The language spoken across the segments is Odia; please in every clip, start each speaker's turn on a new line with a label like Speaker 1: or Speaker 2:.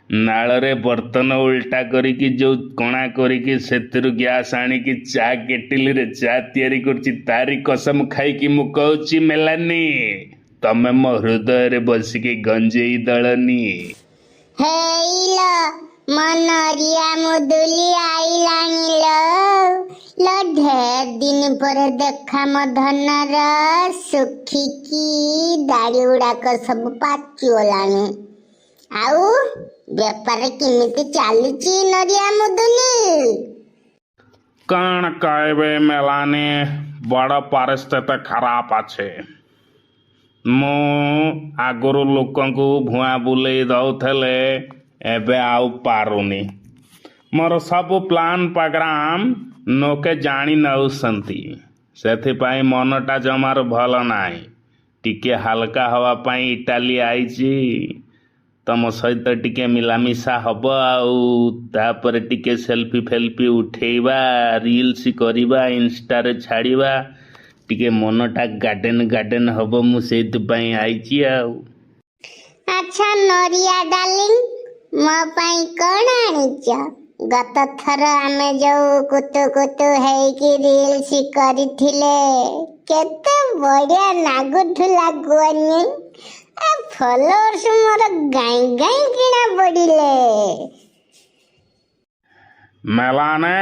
Speaker 1: ନାଳରେ ବର୍ତ୍ତନ ଉଲ୍ଟା କରିକି ଯୋଉ କଣା କରିକି ସେଥିରୁ ଗ୍ୟାସ୍ ଆଣିକି ଚା କେଟିଲିରେ ଚା ତିଆରି କରୁଛି ତାରି କସମ ଖାଇକି ମୁଁ କହୁଛି ମେଲାନି, ତମେ ମୋ ହୃଦୟରେ ବସିକି ଗଞ୍ଜେଇ ଦଳନି।
Speaker 2: ହେଇଲ ମୋ ନରିଆ ମୁଦୁଲି ଆଇଲାଣି ଲୋ ଢେର ଦିନ ପରେ ଦେଖା ମୋ ଧନର ଶୁଖିକି ଦାଢ଼ି ଗୁଡାକ ସବୁ ପାଚିଗଲାଣି। ଆଉ ବେପାର କେମିତି ଚାଲିଛି ନରିଆ ମୁଦୁଲି?
Speaker 1: କ'ଣ କହିବେ ମେଲାନି, ବଡ଼ ପରିସ୍ଥିତି ଖରାପ ଅଛି। ମୁଁ ଆଗରୁ ଲୋକଙ୍କୁ ଭୁଆଁ ବୁଲେଇ ଦଉଥିଲେ, ଏବେ ଆଉ ପାରୁନି। ମୋର ସବୁ ପ୍ଲାନ୍ ପ୍ରୋଗ୍ରାମ ଲୋକେ ଜାଣି ନେଉଛନ୍ତି, ସେଥିପାଇଁ ମନଟା ଜମାରୁ ଭଲ ନାହିଁ। ଟିକେ ହାଲକା ହେବା ପାଇଁ ଇଟାଲୀ ଆଇଛି, ତମ ସହିତ ଟିକେ ମିଳାମିଶା ହବ, ଆଉ ତାପରେ ଟିକେ ସେଲ୍ଫି ଫେଲ୍ଫି ଉଠେଇବା, ରିଲ୍ସ କରିବା, ଇନଷ୍ଟାରେ ଛାଡ଼ିବା, ଟିକେ ମନଟା ଗାର୍ଡେନ ହବ, ମୁଁ ସେଇଥିପାଇଁ ଆଇଛି ଆଉ।
Speaker 2: ଆଚ୍ଛା ନରିଆ ଡାର୍ଲିଂ, ମୋ ପାଇଁ କ'ଣ ଆଣିଛ? ଗତ ଥର ଆମେ ଯୋଉ କୁତୁ କୁତୁ ହେଇକି ରିଲ୍ସ କରିଥିଲେ କେତେ ବଢିଆ ଲାଗୁଥିଲା କୁହନି। ଫଲୋଅର୍ସ ମୋର ଗାଇଁ କିଣା ବଢିଲେ।
Speaker 1: ମେଲାନେ,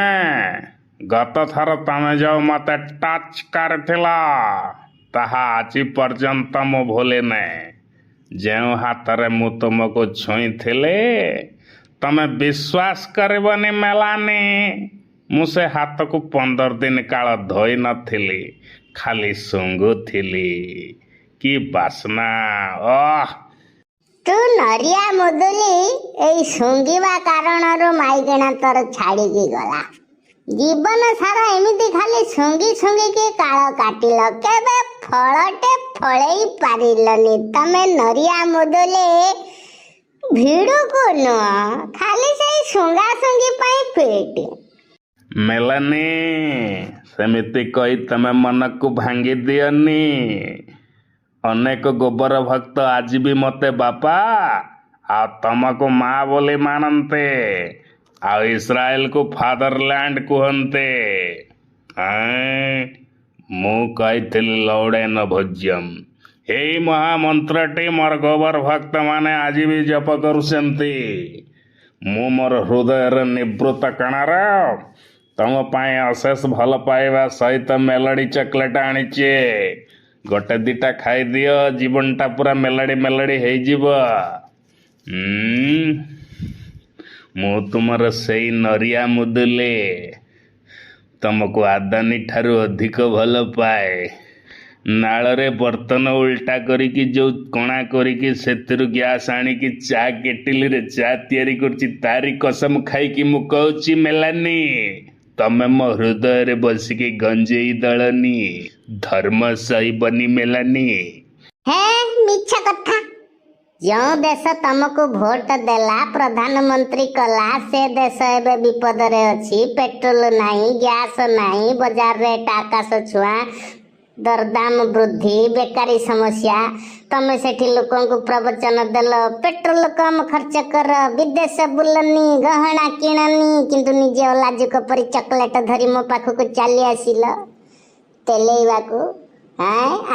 Speaker 1: ଗତ ଥର ତମେ ଯୋଉ ମତେ ଟଚ୍ କରିଥିଲ ତାହା ଆଜି ପର୍ଯ୍ୟନ୍ତ ମୁଁ ଭୁଲି ନାହିଁ। ଯେଉଁ ହାତରେ ମୁଁ ତୁମକୁ ଛୁଇଁଥିଲି ତମେ ବିଶ୍ୱାସ କରିବନି ମେଲାନି, ମୁଁ ସେ ହାତକୁ 15 ଦିନ କାଳ ଧୋଇ ନଥିଲି, ଖାଲି ଶୁଙ୍ଘୁଥିଲି। କି ବାସ୍ନା! ଓଃ,
Speaker 2: ତୁ ନରିଆ ମୁଦୁଲି ଏଇ ଶୁଙ୍ଘିବା କାରଣରୁ ମାଇକିଣା ତୋର ଛାଡ଼ିକି ଗଲା। ଜୀବନ ସାରା ଏମିତି ଖାଲି ଶୁଙ୍ଘି ଶୁଙ୍ଘିକି କାଳ କାଟିଲ, କେବେ ଫଳଟେ ଫଳେଇ ପାରିଲନି। ତମେ ନରିଆ ମୁଦୁଲି ଭିଡୁକୁ ନୁହଁ, ଖାଲି ସେଇ ଶୁଙ୍ଗା ଶୁଙ୍ଗି ପାଇଁ ଫିଟ୍।
Speaker 1: ମେଲାନି, ସେମିତି କହି ତମେ ମନକୁ ଭାଙ୍ଗି ଦିଅନି। ଅନେକ ଗୋବର ଭକ୍ତ ଆଜି ବି ମତେ ବାପା ଆଉ ତମକୁ ମା ବୋଲି ମାନନ୍ତେ, ଆଉ ଇସ୍ରାଏଲକୁ ଫାଦରଲ୍ୟାଣ୍ଡ କୁହନ୍ତେ। ମୁଁ କହିଥିଲି ଲୌଡେନ ଭୋଜ୍ୟମ୍, ଏଇ ମହାମନ୍ତ୍ରଟି ମୋର ଗୋବର ଭକ୍ତମାନେ ଆଜି ବି ଜପ କରୁଛନ୍ତି। ମୁଁ ମୋର ହୃଦୟର ନିବୃତ୍ତ କଣାର ତମ ପାଇଁ ଅଶେଷ ଭଲ ପାଇବା ସହିତ ମେଲୋଡି ଚକୋଲେଟ୍ ଆଣିଛି। ଗୋଟେ ଦିଟା ଖାଇଦିଅ, ଜୀବନଟା ପୁରା ମେଲୋଡି ହେଇଯିବ। ମୁଁ ତୁମର ସେଇ ନରିଆ ମୁଦୁଲି, ତମକୁ ଆଦାନୀ ଠାରୁ ଅଧିକ ଭଲ ପାଏ। ନାଳରେ ବର୍ତ୍ତନ ଉଲ୍ଟା କରିକି ଯୋଉ କଣା କରିକି ସେଥିରୁ ଗ୍ୟାସ୍ ଆଣିକି ଚା କେଟିଲିରେ ଚା ତିଆରି କରୁଛି ତାରି କସମ ଖାଇକି ମୁଁ କହୁଛି ମେଲାନି, ତମେ ମୋ ହୃଦୟରେ ବସିକି ଗଞ୍ଜେଇ ଦଳନି, ଧର୍ମ ସହିବନି ମେଲାନି।
Speaker 2: ହେ ମିଛ କଥା। ଯେଉଁ ଦେଶ ତମକୁ ଭୋଟ ଦେଲା, ପ୍ରଧାନମନ୍ତ୍ରୀ କଲା, ସେ ଦେଶ ଏବେ ବିପଦରେ ଅଛି। ପେଟ୍ରୋଲ ନାହିଁ, ଗ୍ୟାସ ନାହିଁ, ବଜାର ରେଟ୍ ଆକାଶ ଛୁଆଁ, ଦରଦାମ ବୃଦ୍ଧି, ବେକାରୀ ସମସ୍ୟା। ତମେ ସେଠି ଲୋକଙ୍କୁ ପ୍ରବଚନ ଦେଲ ପେଟ୍ରୋଲ କମ ଖର୍ଚ୍ଚ କର, ବିଦେଶ ବୁଲନି, ଗହଣା କିଣନି, କିନ୍ତୁ ନିଜେ ଅଲାଜୁକ ପରି ଚକୋଲେଟ ଧରି ମୋ ପାଖକୁ ଚାଲି ଆସିଲ ତେଲେଇବାକୁ।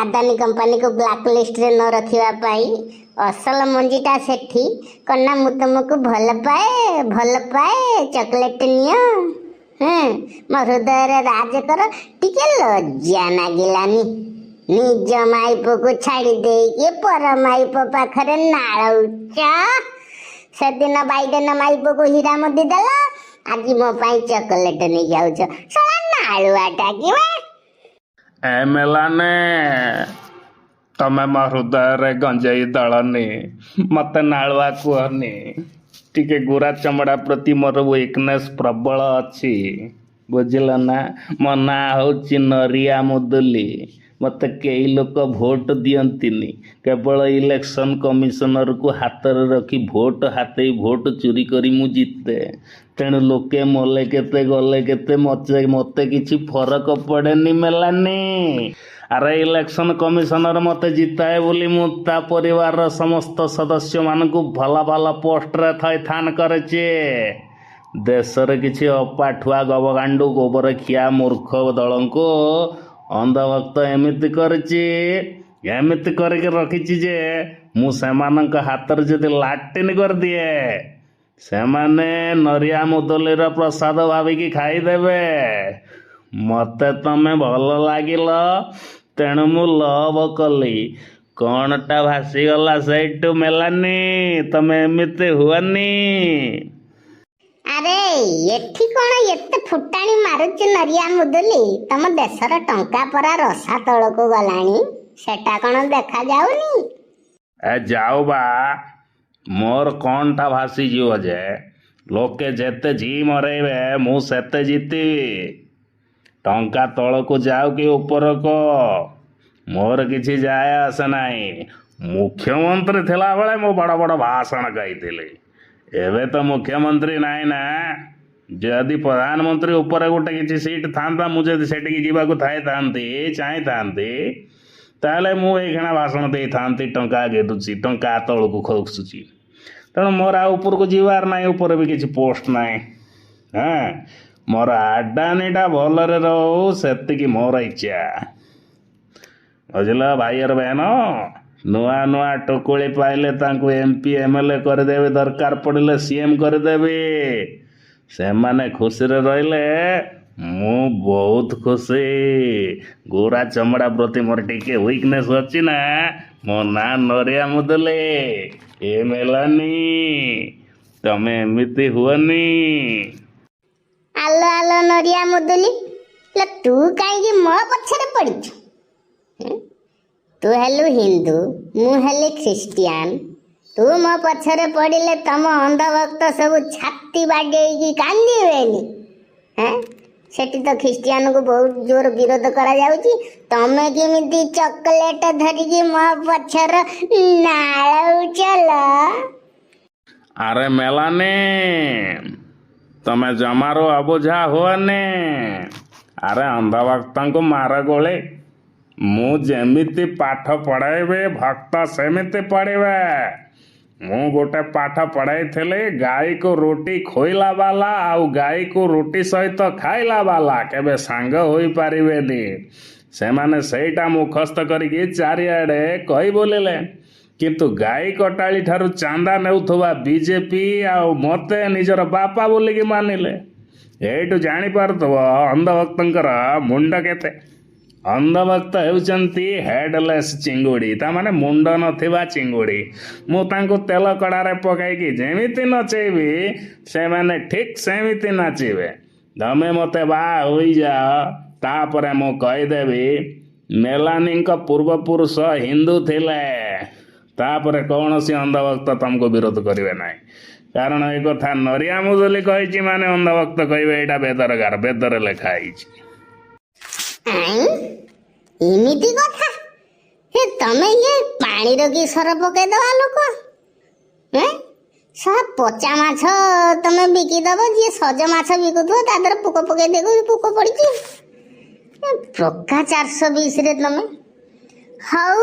Speaker 2: ଆଦାନୀ କମ୍ପାନୀକୁ ବ୍ଲାକ୍ ଲିଷ୍ଟରେ ନ ରଖିବା ପାଇଁ। ଅସଲ ମଞ୍ଜିଟା ସେଠି। କନା ମୁଁ ତୁମକୁ ଭଲ ପାଏ, ଚକୋଲେଟ ନିଅ, ମୋ ହୃଦୟରେ ରାଜ କର। ଟିକେ ଲଜ୍ଜା ନାଗିଲାନି? ନିଜ ମାଇପକୁ ଛାଡ଼ି ଦେଇକି ପର ମାଇପ ପାଖରେ ନାଳୁଛ। ସେଦିନ ବାଇଡେନ ମାଇପକୁ ହୀରା ମୁଦି ଦେଲ, ଆଜି ମୋ ପାଇଁ ଚକୋଲେଟ ନେଇ ଯାଉଛ। ଶଳା ନାଳୁଆଟା କି ବା?
Speaker 1: ଏ ମେଲାନେ, ତମେ ମୋ ହୃଦୟରେ ଗଞ୍ଜେଇ ଦଳନି, ମତେ ନାଳୁଆ କୁହନି। ଟିକେ ଗୋରା ଚମଡ଼ା ପ୍ରତି ମୋର ୱିକନେସ୍ ପ୍ରବଳ ଅଛି, ବୁଝିଲ ନା? ମୋ ନାଁ ହେଉଛି ନରିଆ ମୁଦୁଲି। ମୋତେ କେହି ଲୋକ ଭୋଟ ଦିଅନ୍ତିନି, କେବଳ ଇଲେକ୍ସନ୍ କମିଶନରକୁ ହାତରେ ରଖି ଭୋଟ ହାତେଇ ଭୋଟ ଚୋରି କରି ମୁଁ ଜିତେ। ତେଣୁ ଲୋକେ ମଲେ କେତେ ଗଲେ କେତେ, ମୋତେ କିଛି ଫରକ ପଡ଼େନି ମେଲାନି। ଆରେ ଇଲେକ୍ସନ କମିଶନର ମୋତେ ଜିତାଏ ବୋଲି ମୁଁ ତା ପରିବାରର ସମସ୍ତ ସଦସ୍ୟମାନଙ୍କୁ ଭଲ ଭଲ ପୋଷ୍ଟରେ ଥଇଥାନ କରିଛି। ଦେଶରେ କିଛି ଅପାଠୁଆ ଗବଗାଣ୍ଡୁ ଗୋବର ଖିଆ ମୂର୍ଖ ଦଳଙ୍କୁ ଅନ୍ଧଭକ୍ତ ଏମିତି କରିକି ରଖିଛି ଯେ ମୁଁ ସେମାନଙ୍କ ହାତରେ ଯଦି ଲାଟିନ୍ କରିଦିଏ ସେମାନେ ନରିଆ ମୁଦୁଲିର ପ୍ରସାଦ ଭାବିକି ଖାଇଦେବେ। ମୋତେ ତମେ ଭଲ ଲାଗିଲ, ତେଣୁ ମୁଁ ଲଭ୍ କଲି। କ'ଣଟା ଭାସିଗଲା ସେଇଠୁ ମେଲାନି? ତମେ ଏମିତି ହୁଅନି।
Speaker 2: ଆରେ ଏଠି କ'ଣ ଏତେ ଫୁଟାଣି ମାରୁଛି ନରିଆ ମୁଦୁଲି? ତମ ଦେଶର ଟଙ୍କା ପରା ରସା ତଳକୁ ଗଲାଣି, ସେଟା କ'ଣ ଦେଖାଯାଉନି?
Speaker 1: ଯାଉ ବା, ମୋର କ'ଣଟା ଭାସିଯିବ ଯେ? ଲୋକେ ଯେତେ ଜି ମରେଇବେ ମୁଁ ସେତେ ଜିତିବି। ଟଙ୍କା ତଳକୁ ଯାଉ କି ଉପରକୁ ମୋର କିଛି ଯାଏ ଆସେ ନାହିଁ। ମୁଖ୍ୟମନ୍ତ୍ରୀ ଥିଲାବେଳେ ମୁଁ ବଡ଼ ବଡ଼ ଭାଷଣ ଗାଇଥିଲି। ଏବେ ତ ମୁଖ୍ୟମନ୍ତ୍ରୀ ନାହିଁ ନା। ଯଦି ପ୍ରଧାନମନ୍ତ୍ରୀ ଉପରେ ଗୋଟେ କିଛି ସିଟ୍ ଥାନ୍ତା, ମୁଁ ଯଦି ସେଠିକି ଯିବାକୁ ଚାହିଁଥାନ୍ତି ତାହେଲେ ମୁଁ ଏଇକ୍ଷଣା ଭାଷଣ ଦେଇଥାନ୍ତି ଟଙ୍କା ଗେଟୁଛି, ଟଙ୍କା ତଳକୁ ଖସୁଛି। ତେଣୁ ମୋର ଆଉ ଉପରକୁ ଯିବାର ନାହିଁ, ଉପରେ ବି କିଛି ପୋଷ୍ଟ ନାହିଁ। ମୋର ଆଡାନୀଟା ଭଲରେ ରହୁ, ସେତିକି ମୋର ଇଚ୍ଛା। ବୁଝିଲ ଭାଇର ବହନ? ନୂଆ ନୂଆ ଟୁକୁଳି ପାଇଲେ ତାଙ୍କୁ MP MLA କରିଦେବି, ଦରକାର ପଡ଼ିଲେ CM କରିଦେବି। ସେମାନେ ଖୁସିରେ ରହିଲେ ମୁଁ ବହୁତ ଖୁସି। ଗୋରା ଚମଡ଼ା ପ୍ରତି ମୋର ଟିକେ ୱିକନେସ୍ ଅଛି ନା। ମୋ ନାଁ ନରିଆ ମୁଦୁଲି। ଏ ମେଲାନି, ତମେ ଏମିତି ହୁଅନି।
Speaker 2: ଆଲୋ ନରିଆ ମୁଦୁଲି, ତୁ କାହିଁକି ମୋ ପଛରେ ପଡ଼ିଛୁ? ତୁ ହେଲୁ ହିନ୍ଦୁ, ମୁଁ ହେଲି ଖ୍ରୀଷ୍ଟିଆନ। ତୁ ମୋ ପଛରେ ପଡ଼ିଲେ ତମ ଅନ୍ଧଭକ୍ତ ସବୁ ଛାତି ବାଡ଼େଇକି କାନ୍ଦିବେନି? ସେଠି ତ ଖ୍ରୀଷ୍ଟିଆନକୁ ବହୁତ ଜୋର ବିରୋଧ କରାଯାଉଛି। ତମେ କେମିତି ଚକୋଲେଟ ଧରିକି ମୋ ପଛର ନାଳଉଚଲ?
Speaker 1: ଆରେ ମେଲାନି, ତମେ ଜମାରୁ ଅବୁଝା ହୁଅନି। ଆରେ ଅନ୍ଧଭକ୍ତଙ୍କୁ ମାର ଗୋଳି। ମୁଁ ଯେମିତି ପାଠ ପଢ଼ାଇବି ଭକ୍ତ ସେମିତି ପଢ଼ିବେ। ମୁଁ ଗୋଟେ ପାଠ ପଢ଼ାଇଥିଲି, ଗାଈକୁ ରୁଟି ଖୋଇଲା ବାଲା ଆଉ ଗାଈକୁ ରୁଟି ସହିତ ଖାଇଲା ବାଲା କେବେ ସାଙ୍ଗ ହୋଇପାରିବେନି। ସେମାନେ ସେଇଟା ମୁଖସ୍ଥ କରିକି ଚାରିଆଡ଼େ କହି ବୁଲିଲେ। କିନ୍ତୁ ଗାଈ କଟାଳି ଠାରୁ ଚାନ୍ଦା ନେଉଥିବା BJP ଆଉ ମୋତେ ନିଜର ବାପା ବୋଲିକି ମାନିଲେ। ଏଇଠୁ ଜାଣିପାରୁଥିବ ଅନ୍ଧଭକ୍ତଙ୍କର ମୁଣ୍ଡ କେତେ। ଅନ୍ଧଭକ୍ତ ହେଉଛନ୍ତି ହେଡଲେସ୍ ଚିଙ୍ଗୁଡ଼ି, ତାମାନେ ମୁଣ୍ଡ ନଥିବା ଚିଙ୍ଗୁଡ଼ି। ମୁଁ ତାଙ୍କୁ ତେଲ କଡ଼ାରେ ପକାଇକି ଯେମିତି ନଚେଇବି ସେମାନେ ଠିକ୍ ସେମିତି ନାଚିବେ। ତମେ ମୋତେ ବାହା ହୋଇଯାଅ, ତାପରେ ମୁଁ କହିଦେବି ମେଲାନିଙ୍କ ପୂର୍ବପୁରୁଷ ହିନ୍ଦୁ ଥିଲେ। ତାପରେ କୌଣସି ଅନ୍ଧଭକ୍ତ ତମକୁ ବିରୋଧ କରିବେ ନାହିଁ। କାରଣ ଏ କଥା ନରିଆ ମୁଦୁଲି କହିଛି ମାନେ ଅନ୍ଧଭକ୍ତ କହିବେ ଏଇଟା ବେଦରେ ଲେଖା ହେଇଛି।
Speaker 2: ଏମିତି କଥା? ତମେ ଇଏ ପାଣିର କି ସର ପକେଇଦବା ଲୋକ? ପଚା ମାଛ ତମେ ବିକିଦବ, ଯିଏ ସଜ ମାଛ ବିକୁଥିବ ତା ଦେହରେ ପୋକ ପକେଇ ଦେବ, ପୋକ ପଡ଼ିଛି। ପ୍ରକା 420ରେ ତମେ। ହଉ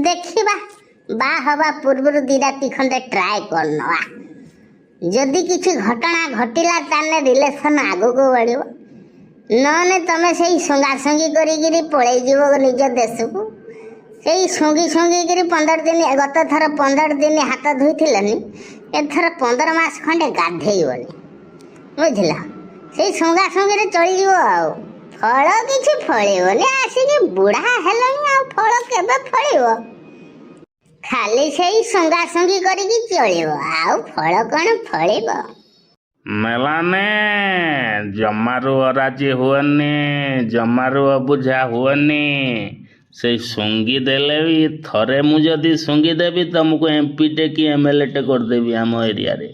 Speaker 2: ଦେଖିବା, ବାହା ହବା ପୂର୍ବରୁ 2 ରାତି ଖଣ୍ଡେ ଟ୍ରାଏ କରିନବା। ଯଦି କିଛି ଘଟଣା ଘଟିଲା ତାହେଲେ ରିଲେସନ୍ ଆଗକୁ ବଢ଼ିବ। ନହେଲେ ତମେ ସେଇ ସଙ୍ଗାସଙ୍ଗି କରିକିରି ପଳେଇଯିବ ନିଜ ଦେଶକୁ। ସେଇ ସଙ୍ଗିକିରି 15 ଦିନ, ଗତ ଥର 15 ଦିନ ହାତ ଧୋଇଥିଲନି, ଏଥର 15 ମାସ ଖଣ୍ଡେ ଗାଧେଇବନି। ବୁଝିଲ? ସେଇ ସଙ୍ଗାସଙ୍ଗିରେ ଚଳିଯିବ ଆଉ। ଫଳ କିଛି ଫଳିବନି। ଆସିକି ବୁଢ଼ା ହେଲଣି, ଆଉ ଫଳ କେବେ ଫଳିବ? ଖାଲି ସେଇ ସଙ୍ଗାସଙ୍ଗି କରିକି ଚଳିବ, ଆଉ ଫଳ କ'ଣ ଫଳିବ?
Speaker 1: ମେଲାନେ, ଜମାରୁ ଅରାଜି ହୁଅନି, ଜମାରୁ ଅବୁଝା ହୁଅନି। ସେଇ ଶୁଙ୍ଗି ଦେଲେ ବି ଥରେ ମୁଁ ଯଦି ଶୁଙ୍ଗି ଦେବି ତମକୁ MP ଟେ କି MLA ଟେ କରିଦେବି ଆମ ଏରିଆରେ।